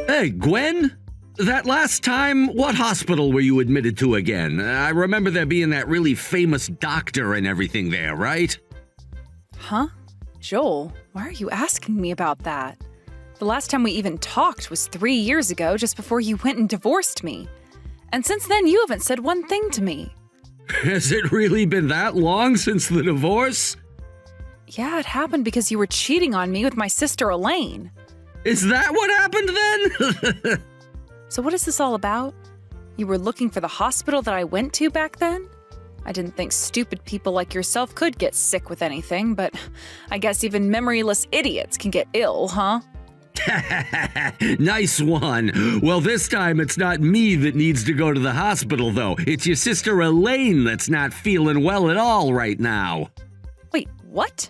Hey, Gwen? That last time, what hospital were you admitted to again? I remember there being that really famous doctor and everything there, right? Huh? Joel, why are you asking me about that? The last time we even talked was 3 years ago, just before you went and divorced me. And since then, you haven't said one thing to me. Has it really been that long since the divorce? Yeah, it happened because you were cheating on me with my sister Elaine. Is that what happened then? So what is this all about? You were looking for the hospital that I went to back then? I didn't think stupid people like yourself could get sick with anything, but I guess even memoryless idiots can get ill, huh? Nice one. Well, this time it's not me that needs to go to the hospital, though. It's your sister Elaine that's not feeling well at all right now. Wait, what?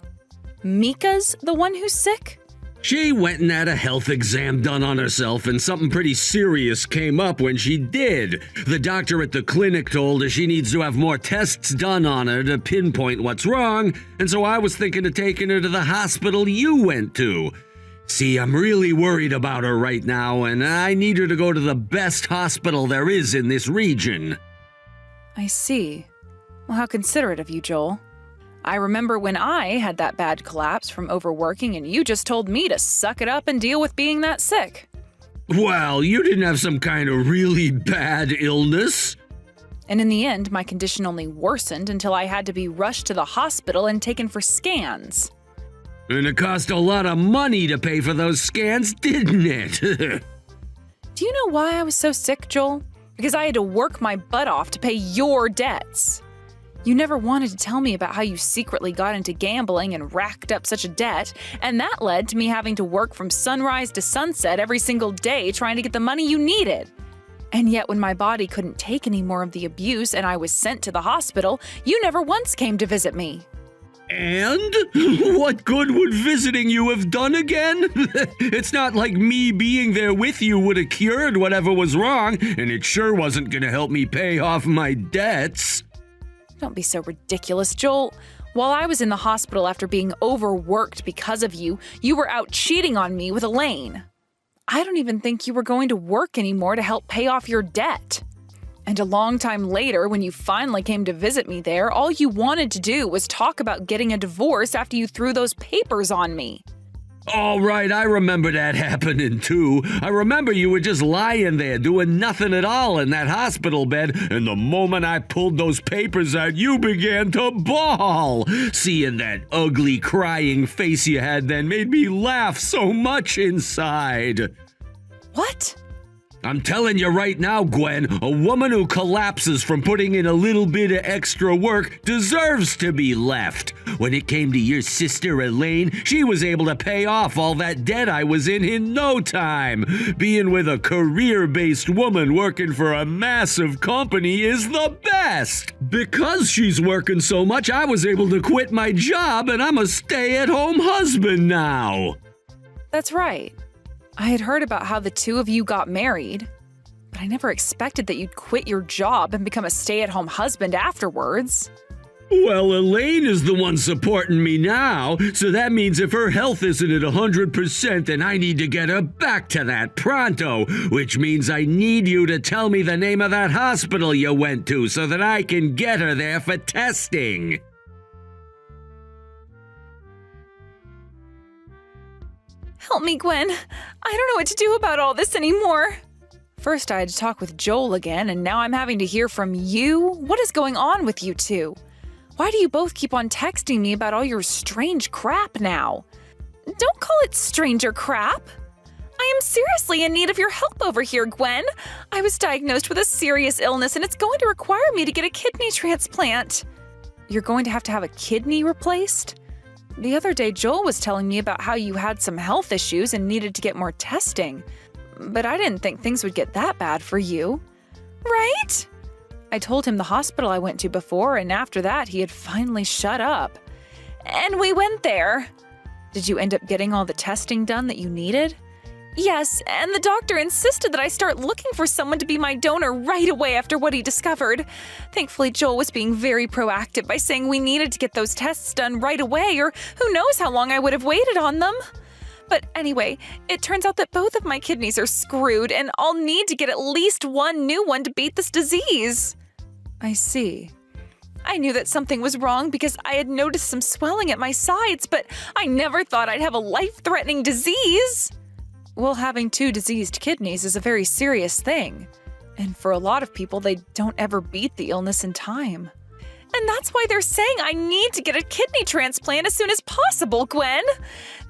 Mika's the one who's sick? She went and had a health exam done on herself, and something pretty serious came up when she did. The doctor at the clinic told her she needs to have more tests done on her to pinpoint what's wrong, and so I was thinking of taking her to the hospital you went to. See, I'm really worried about her right now, and I need her to go to the best hospital there is in this region. I see. Well, how considerate of you, Joel. I remember when I had that bad collapse from overworking and you just told me to suck it up and deal with being that sick. Well, you didn't have some kind of really bad illness. And in the end, my condition only worsened until I had to be rushed to the hospital and taken for scans. And it cost a lot of money to pay for those scans, didn't it? Do you know why I was so sick, Joel? Because I had to work my butt off to pay your debts. You never wanted to tell me about how you secretly got into gambling and racked up such a debt, and that led to me having to work from sunrise to sunset every single day trying to get the money you needed. And yet when my body couldn't take any more of the abuse and I was sent to the hospital, you never once came to visit me. And? What good would visiting you have done again? It's not like me being there with you would have cured whatever was wrong, and it sure wasn't going to help me pay off my debts. Don't be so ridiculous, Joel. While I was in the hospital after being overworked because of you, you were out cheating on me with Elaine. I don't even think you were going to work anymore to help pay off your debt. And a long time later, when you finally came to visit me there, all you wanted to do was talk about getting a divorce after you threw those papers on me. All right, I remember that happening too. I remember you were just lying there doing nothing at all in that hospital bed, and the moment I pulled those papers out, you began to bawl. Seeing that ugly crying face you had then made me laugh so much inside. What? I'm telling you right now, Gwen, a woman who collapses from putting in a little bit of extra work deserves to be left. When it came to your sister Elaine, she was able to pay off all that debt I was in no time. Being with a career-based woman working for a massive company is the best. Because she's working so much, I was able to quit my job and I'm a stay-at-home husband now. That's right. I had heard about how the two of you got married, but I never expected that you'd quit your job and become a stay-at-home husband afterwards. Well, Elaine is the one supporting me now, so that means if her health isn't at 100%, then I need to get her back to that pronto, which means I need you to tell me the name of that hospital you went to so that I can get her there for testing. Help me, Gwen. I don't know what to do about all this anymore. First, I had to talk with Joel again, and now I'm having to hear from you? What is going on with you two? Why do you both keep on texting me about all your strange crap now? Don't call it stranger crap. I am seriously in need of your help over here, Gwen. I was diagnosed with a serious illness, and it's going to require me to get a kidney transplant. You're going to have a kidney replaced? The other day, Joel was telling me about how you had some health issues and needed to get more testing. But I didn't think things would get that bad for you. Right? I told him the hospital I went to before, and after that, he had finally shut up. And we went there. Did you end up getting all the testing done that you needed? Yes, and the doctor insisted that I start looking for someone to be my donor right away after what he discovered. Thankfully, Joel was being very proactive by saying we needed to get those tests done right away, or who knows how long I would have waited on them. But anyway, it turns out that both of my kidneys are screwed and I'll need to get at least one new one to beat this disease. I see. I knew that something was wrong because I had noticed some swelling at my sides, but I never thought I'd have a life-threatening disease. Well, having 2 diseased kidneys is a very serious thing. And for a lot of people, they don't ever beat the illness in time. And that's why they're saying I need to get a kidney transplant as soon as possible, Gwen.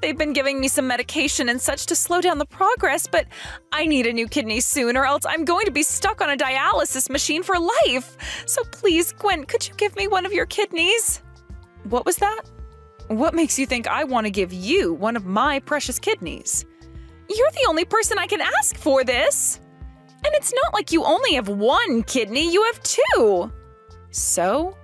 They've been giving me some medication and such to slow down the progress, but I need a new kidney soon or else I'm going to be stuck on a dialysis machine for life. So please, Gwen, could you give me one of your kidneys? What was that? What makes you think I want to give you one of my precious kidneys? You're the only person I can ask for this. And it's not like you only have 1 kidney, you have 2. So?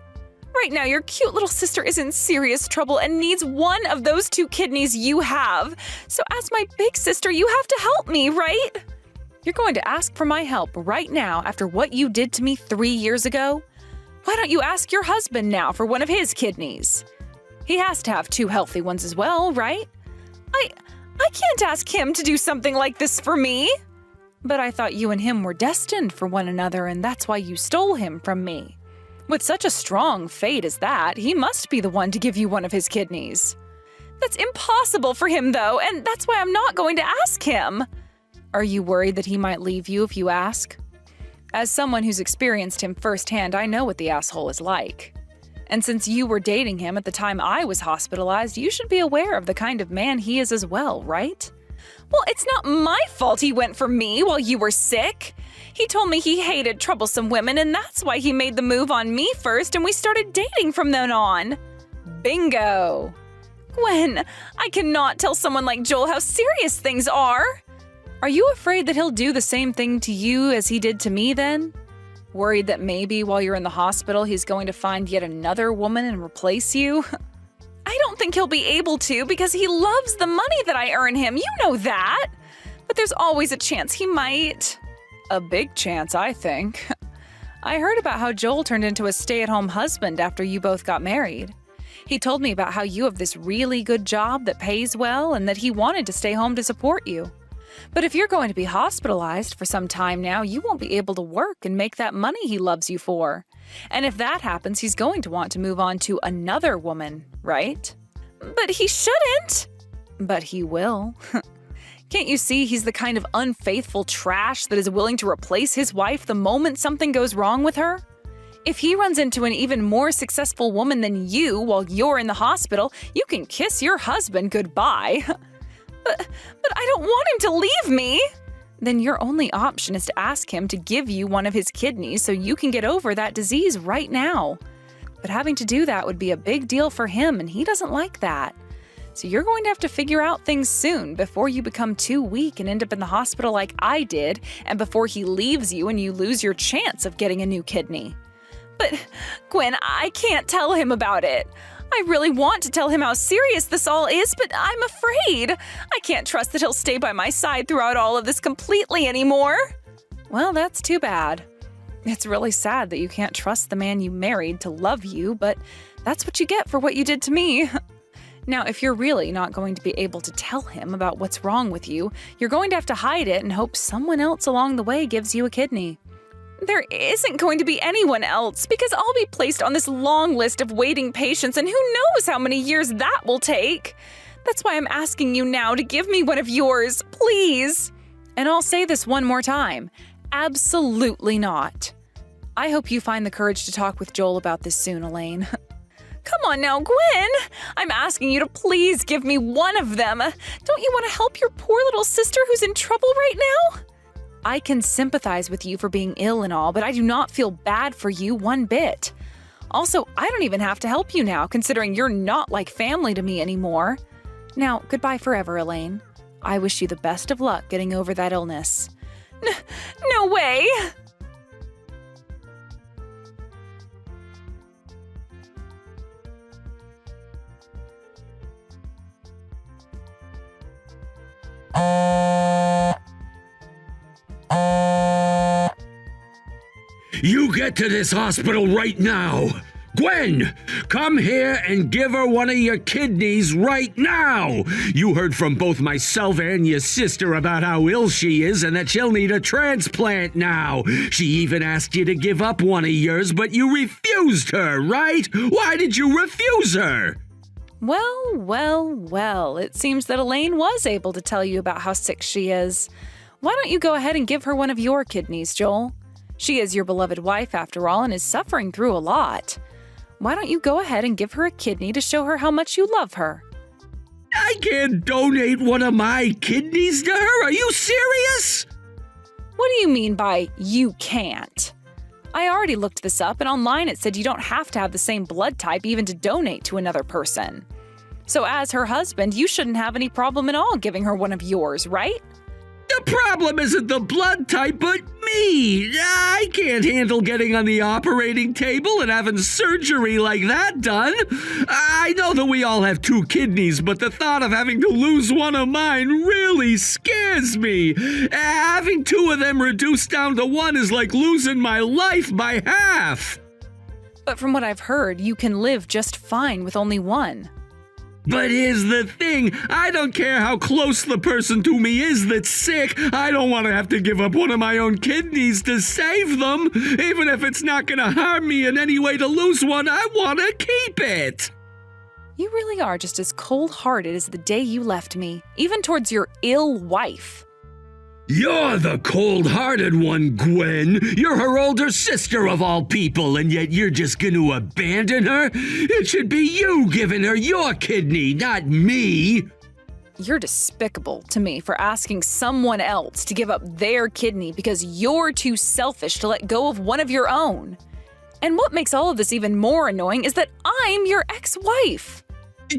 Right now, your cute little sister is in serious trouble and needs one of those 2 kidneys you have. So as my big sister, you have to help me, right? You're going to ask for my help right now after what you did to me 3 years ago? Why don't you ask your husband now for one of his kidneys? He has to have 2 healthy ones as well, right? I can't ask him to do something like this for me. But I thought you and him were destined for one another, and that's why you stole him from me. With such a strong fate as that, he must be the one to give you one of his kidneys. That's impossible for him, though, and that's why I'm not going to ask him. Are you worried that he might leave you if you ask? As someone who's experienced him firsthand, I know what the asshole is like. And since you were dating him at the time I was hospitalized, you should be aware of the kind of man he is as well, right? Well, it's not my fault he went for me while you were sick. He told me he hated troublesome women, and that's why he made the move on me first, and we started dating from then on. Bingo! Gwen, I cannot tell someone like Joel how serious things are. Are you afraid that he'll do the same thing to you as he did to me then? Worried that maybe while you're in the hospital he's going to find yet another woman and replace you? I don't think he'll be able to because he loves the money that I earn him, you know that. But there's always a chance he might. A big chance, I think. I heard about how Joel turned into a stay-at-home husband after you both got married. He told me about how you have this really good job that pays well and that he wanted to stay home to support you. But if you're going to be hospitalized for some time now, you won't be able to work and make that money he loves you for. And if that happens, he's going to want to move on to another woman, right? But he shouldn't. But he will. Can't you see he's the kind of unfaithful trash that is willing to replace his wife the moment something goes wrong with her? If he runs into an even more successful woman than you while you're in the hospital, you can kiss your husband goodbye. But I don't want him to leave me. Then your only option is to ask him to give you one of his kidneys so you can get over that disease right now. But having to do that would be a big deal for him, and he doesn't like that. So you're going to have to figure out things soon before you become too weak and end up in the hospital like I did, and before he leaves you and you lose your chance of getting a new kidney. But, Gwen, I can't tell him about it. I really want to tell him how serious this all is, but I'm afraid. I can't trust that he'll stay by my side throughout all of this completely anymore. Well, that's too bad. It's really sad that you can't trust the man you married to love you, but that's what you get for what you did to me. Now, if you're really not going to be able to tell him about what's wrong with you, you're going to have to hide it and hope someone else along the way gives you a kidney. There isn't going to be anyone else because I'll be placed on this long list of waiting patients, and who knows how many years that will take. That's why I'm asking you now to give me one of yours, please. And I'll say this one more time. Absolutely not. I hope you find the courage to talk with Joel about this soon, Elaine. Come on now, Gwen! I'm asking you to please give me one of them. Don't you want to help your poor little sister who's in trouble right now? I can sympathize with you for being ill and all, but I do not feel bad for you one bit. Also, I don't even have to help you now, considering you're not like family to me anymore. Now, goodbye forever, Elaine. I wish you the best of luck getting over that illness. No way! You get to this hospital right now! Gwen, come here and give her one of your kidneys right now. You heard from both myself and your sister about how ill she is and that she'll need a transplant now. She even asked you to give up one of yours, but you refused her, right? Why did you refuse her? Well, it seems that Elaine was able to tell you about how sick she is. Why don't you go ahead and give her one of your kidneys, Joel? She is your beloved wife, after all, and is suffering through a lot. Why don't you go ahead and give her a kidney to show her how much you love her? I can't donate one of my kidneys to her? Are you serious? What do you mean by you can't? I already looked this up, and online it said you don't have to have the same blood type even to donate to another person. So as her husband, you shouldn't have any problem at all giving her one of yours, right? The problem isn't the blood type, but me. I can't handle getting on the operating table and having surgery like that done. I know that we all have two kidneys, but the thought of having to lose one of mine really scares me. Having two of them reduced down to one is like losing my life by half. But from what I've heard, you can live just fine with only one. But here's the thing, I don't care how close the person to me is that's sick, I don't want to have to give up one of my own kidneys to save them. Even if it's not going to harm me in any way to lose one, I want to keep it. You really are just as cold-hearted as the day you left me, even towards your ill wife. You're the cold-hearted one, Gwen. You're her older sister of all people, and yet you're just going to abandon her? It should be you giving her your kidney, not me. You're despicable to me for asking someone else to give up their kidney because you're too selfish to let go of one of your own. And what makes all of this even more annoying is that I'm your ex-wife.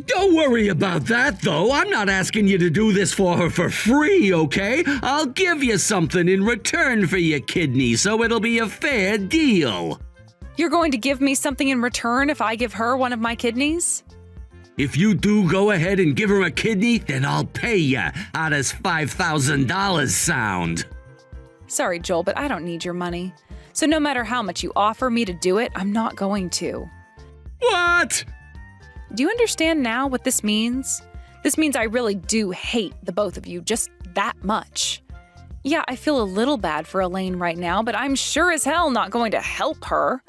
Don't worry about that, though. I'm not asking you to do this for her for free, okay? I'll give you something in return for your kidney, so it'll be a fair deal. You're going to give me something in return if I give her one of my kidneys? If you do go ahead and give her a kidney, then I'll pay you. How does $5,000 sound? Sorry, Joel, but I don't need your money. So no matter how much you offer me to do it, I'm not going to. What? Do you understand now what this means? This means I really do hate the both of you just that much. Yeah, I feel a little bad for Elaine right now, but I'm sure as hell not going to help her.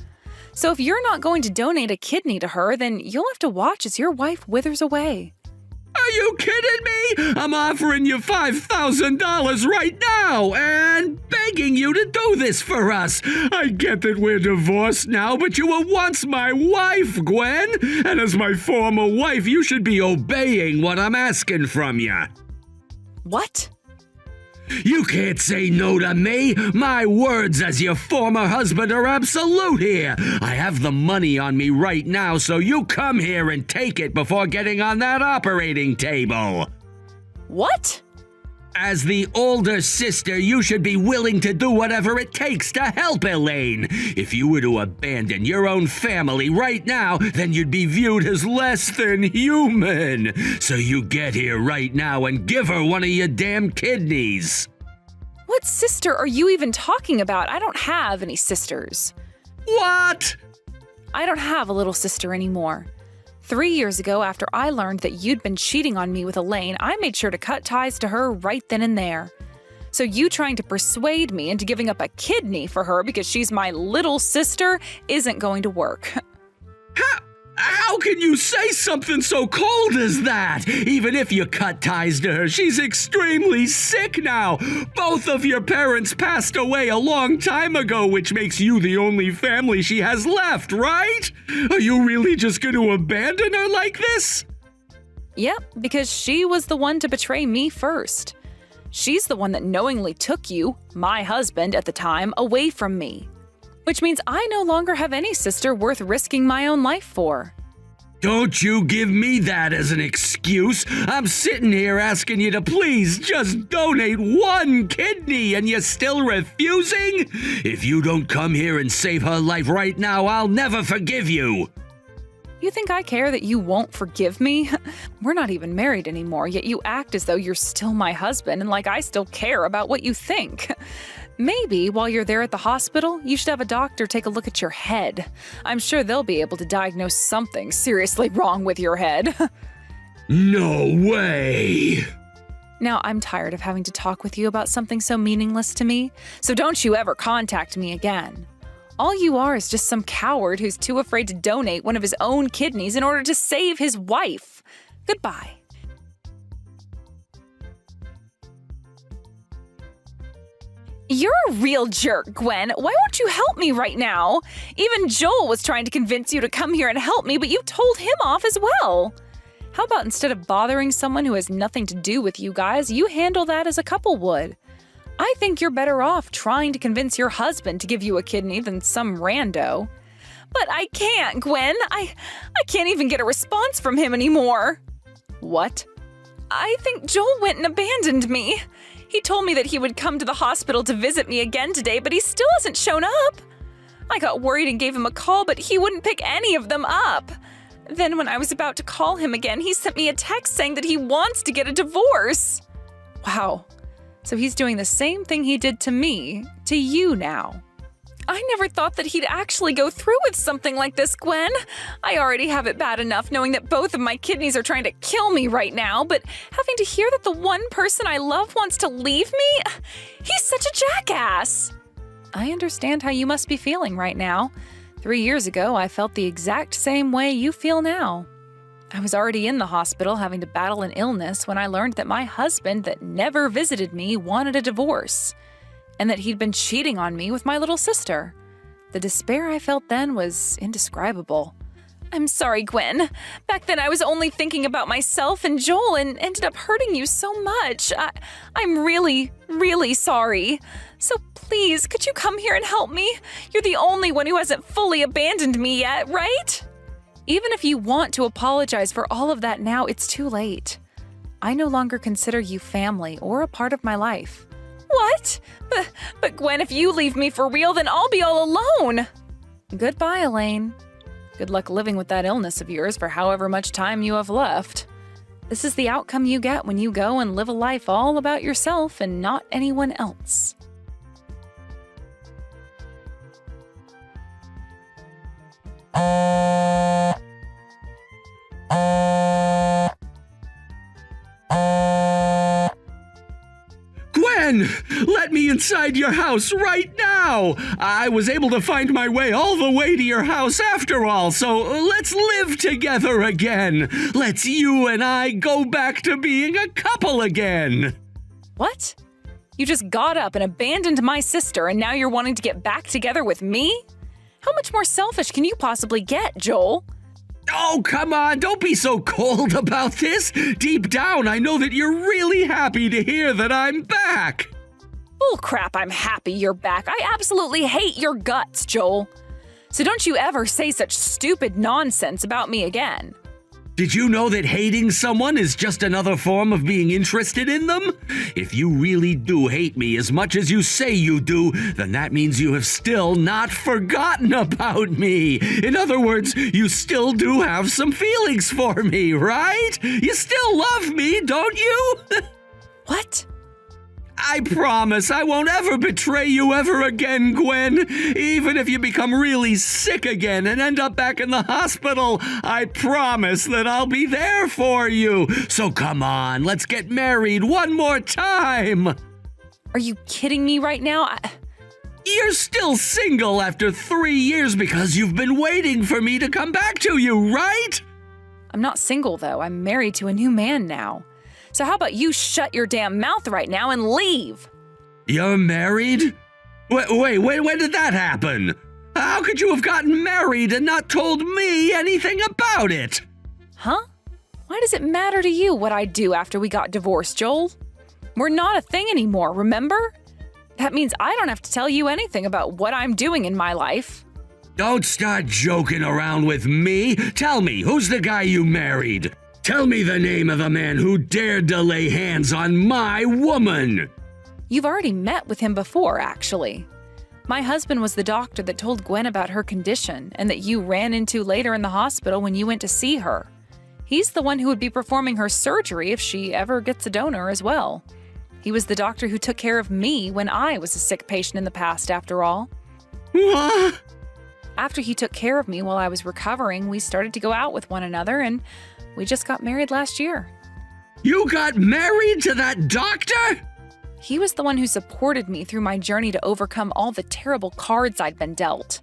So if you're not going to donate a kidney to her, then you'll have to watch as your wife withers away. Are you kidding me? I'm offering you $5,000 right now and begging you to do this for us. I get that we're divorced now, but you were once my wife, Gwen. And as my former wife, you should be obeying what I'm asking from you. What? You can't say no to me. My words as your former husband are absolute here. I have the money on me right now, so you come here and take it before getting on that operating table. What? As the older sister, you should be willing to do whatever it takes to help Elaine. If you were to abandon your own family right now, then you'd be viewed as less than human. So you get here right now and give her one of your damn kidneys. What sister are you even talking about? I don't have any sisters. What? I don't have a little sister anymore. 3 years ago, after I learned that you'd been cheating on me with Elaine, I made sure to cut ties to her right then and there. So you trying to persuade me into giving up a kidney for her because she's my little sister isn't going to work. How can you say something so cold as that? Even if you cut ties to her, she's extremely sick now. Both of your parents passed away a long time ago, which makes you the only family she has left, right? Are you really just going to abandon her like this? Yep, because she was the one to betray me first. She's the one that knowingly took you, my husband at the time, away from me. Which means I no longer have any sister worth risking my own life for. Don't you give me that as an excuse. I'm sitting here asking you to please just donate one kidney and you're still refusing? If you don't come here and save her life right now, I'll never forgive you. You think I care that you won't forgive me? We're not even married anymore, yet you act as though you're still my husband and like I still care about what you think. Maybe while you're there at the hospital, you should have a doctor take a look at your head. I'm sure they'll be able to diagnose something seriously wrong with your head. No way! Now, I'm tired of having to talk with you about something so meaningless to me, so don't you ever contact me again. All you are is just some coward who's too afraid to donate one of his own kidneys in order to save his wife. Goodbye. You're a real jerk, Gwen. Why won't you help me right now? Even Joel was trying to convince you to come here and help me, but you told him off as well. How about instead of bothering someone who has nothing to do with you guys, you handle that as a couple would? I think you're better off trying to convince your husband to give you a kidney than some rando. But I can't, Gwen. I can't even get a response from him anymore. What? I think Joel went and abandoned me. He told me that he would come to the hospital to visit me again today, but he still hasn't shown up. I got worried and gave him a call, but he wouldn't pick any of them up. Then when I was about to call him again, he sent me a text saying that he wants to get a divorce. Wow. So he's doing the same thing he did to me, to you now. I never thought that he'd actually go through with something like this, Gwen. I already have it bad enough knowing that both of my kidneys are trying to kill me right now, but having to hear that the one person I love wants to leave me? He's such a jackass. I understand how you must be feeling right now. 3 years ago, I felt the exact same way you feel now. I was already in the hospital having to battle an illness when I learned that my husband that never visited me wanted a divorce, and that he'd been cheating on me with my little sister. The despair I felt then was indescribable. I'm sorry, Gwen. Back then I was only thinking about myself and Joel and ended up hurting you so much. I'm really, really sorry. So please, could you come here and help me? You're the only one who hasn't fully abandoned me yet, right? Even if you want to apologize for all of that now, it's too late. I no longer consider you family or a part of my life. What? But Gwen, if you leave me for real, then I'll be all alone. Goodbye, Elaine. Good luck living with that illness of yours for however much time you have left. This is the outcome you get when you go and live a life all about yourself and not anyone else. Gwen, let me inside your house right now. I was able to find my way all the way to your house after all, so let's live together again. Let's you and I go back to being a couple again. What? You just got up and abandoned my sister and now you're wanting to get back together with me? How much more selfish can you possibly get, Joel? Oh, come on, don't be so cold about this. Deep down, I know that you're really happy to hear that I'm back. Bull crap, I'm happy you're back. I absolutely hate your guts, Joel. So don't you ever say such stupid nonsense about me again. Did you know that hating someone is just another form of being interested in them? If you really do hate me as much as you say you do, then that means you have still not forgotten about me. In other words, you still do have some feelings for me, right? You still love me, don't you? What? I promise I won't ever betray you ever again, Gwen. Even if you become really sick again and end up back in the hospital, I promise that I'll be there for you. So come on, let's get married one more time. Are you kidding me right now? You're still single after 3 years because you've been waiting for me to come back to you, right? I'm not single, though. I'm married to a new man now. So how about you shut your damn mouth right now and leave? You're married? Wait, when did that happen? How could you have gotten married and not told me anything about it? Huh? Why does it matter to you what I do after we got divorced, Joel? We're not a thing anymore, remember? That means I don't have to tell you anything about what I'm doing in my life. Don't start joking around with me. Tell me, who's the guy you married? Tell me the name of the man who dared to lay hands on my woman. You've already met with him before, actually. My husband was the doctor that told Gwen about her condition and that you ran into later in the hospital when you went to see her. He's the one who would be performing her surgery if she ever gets a donor as well. He was the doctor who took care of me when I was a sick patient in the past, after all. What? After he took care of me while I was recovering, we started to go out with one another, and we just got married last year. You got married to that doctor? He was the one who supported me through my journey to overcome all the terrible cards I'd been dealt.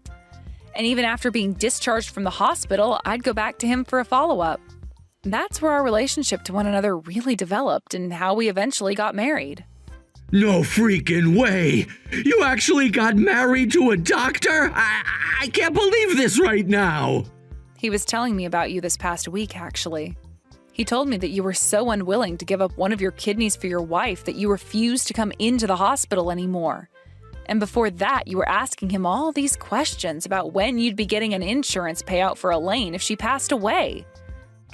And even after being discharged from the hospital, I'd go back to him for a follow-up. That's where our relationship to one another really developed and how we eventually got married. No freaking way! You actually got married to a doctor? I can't believe this right now! He was telling me about you this past week, actually. He told me that you were so unwilling to give up one of your kidneys for your wife that you refused to come into the hospital anymore. And before that, you were asking him all these questions about when you'd be getting an insurance payout for Elaine if she passed away.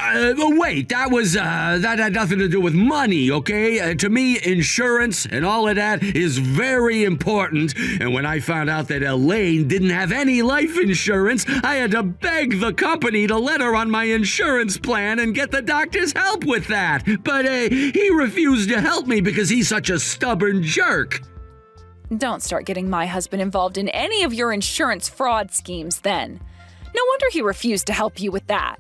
Wait, that had nothing to do with money, okay? To me, insurance and all of that is very important. And when I found out that Elaine didn't have any life insurance, I had to beg the company to let her on my insurance plan and get the doctor's help with that. But he refused to help me because he's such a stubborn jerk. Don't start getting my husband involved in any of your insurance fraud schemes then. No wonder he refused to help you with that.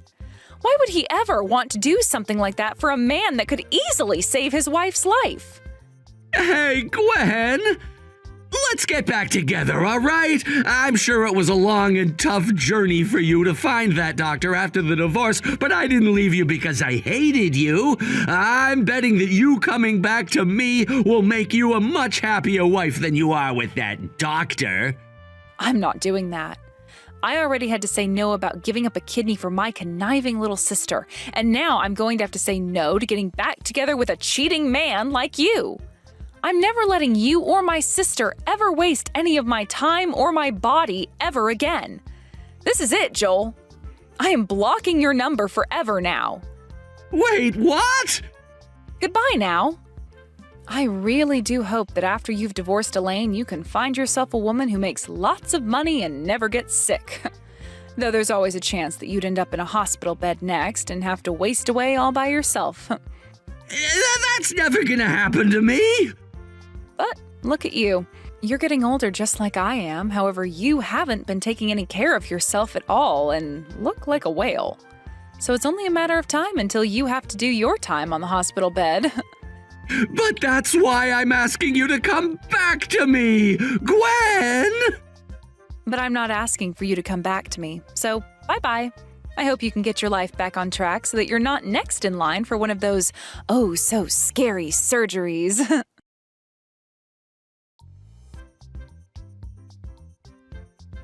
Why would he ever want to do something like that for a man that could easily save his wife's life? Hey, Gwen! Let's get back together, all right? I'm sure it was a long and tough journey for you to find that doctor after the divorce, but I didn't leave you because I hated you. I'm betting that you coming back to me will make you a much happier wife than you are with that doctor. I'm not doing that. I already had to say no about giving up a kidney for my conniving little sister, and now I'm going to have to say no to getting back together with a cheating man like you. I'm never letting you or my sister ever waste any of my time or my body ever again. This is it, Joel. I am blocking your number forever now. Wait, what? Goodbye now. I really do hope that after you've divorced Elaine, you can find yourself a woman who makes lots of money and never gets sick. Though there's always a chance that you'd end up in a hospital bed next and have to waste away all by yourself. That's never gonna happen to me. But look at you. You're getting older just like I am. However, you haven't been taking any care of yourself at all and look like a whale. So it's only a matter of time until you have to do your time on the hospital bed. But that's why I'm asking you to come back to me, Gwen! But I'm not asking for you to come back to me, so bye-bye. I hope you can get your life back on track so that you're not next in line for one of those oh-so-scary surgeries.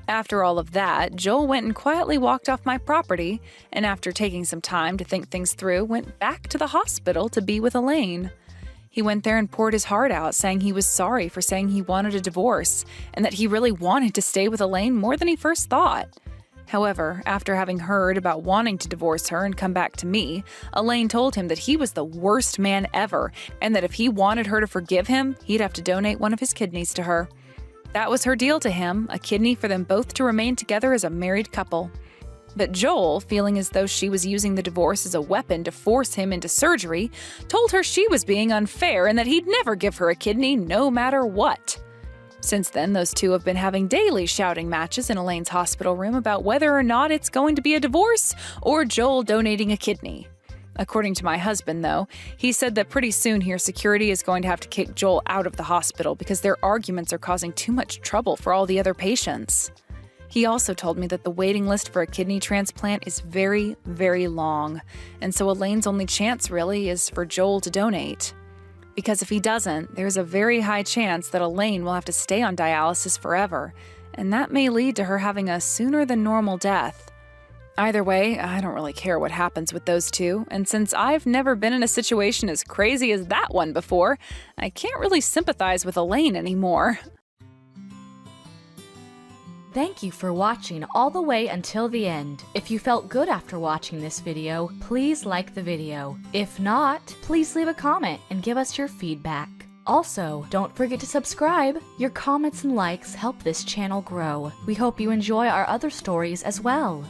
After all of that, Joel went and quietly walked off my property, and after taking some time to think things through, went back to the hospital to be with Elaine. He went there and poured his heart out, saying he was sorry for saying he wanted a divorce, and that he really wanted to stay with Elaine more than he first thought. However, after having heard about wanting to divorce her and come back to me, Elaine told him that he was the worst man ever, and that if he wanted her to forgive him, he'd have to donate one of his kidneys to her. That was her deal to him, a kidney for them both to remain together as a married couple. But Joel, feeling as though she was using the divorce as a weapon to force him into surgery, told her she was being unfair and that he'd never give her a kidney no matter what. Since then, those two have been having daily shouting matches in Elaine's hospital room about whether or not it's going to be a divorce or Joel donating a kidney. According to my husband, though, he said that pretty soon here security is going to have to kick Joel out of the hospital because their arguments are causing too much trouble for all the other patients. He also told me that the waiting list for a kidney transplant is very, very long, and so Elaine's only chance really is for Joel to donate. Because if he doesn't, there's a very high chance that Elaine will have to stay on dialysis forever, and that may lead to her having a sooner than normal death. Either way, I don't really care what happens with those two, and since I've never been in a situation as crazy as that one before, I can't really sympathize with Elaine anymore. Thank you for watching all the way until the end. If you felt good after watching this video, please like the video. If not, please leave a comment and give us your feedback. Also, don't forget to subscribe. Your comments and likes help this channel grow. We hope you enjoy our other stories as well.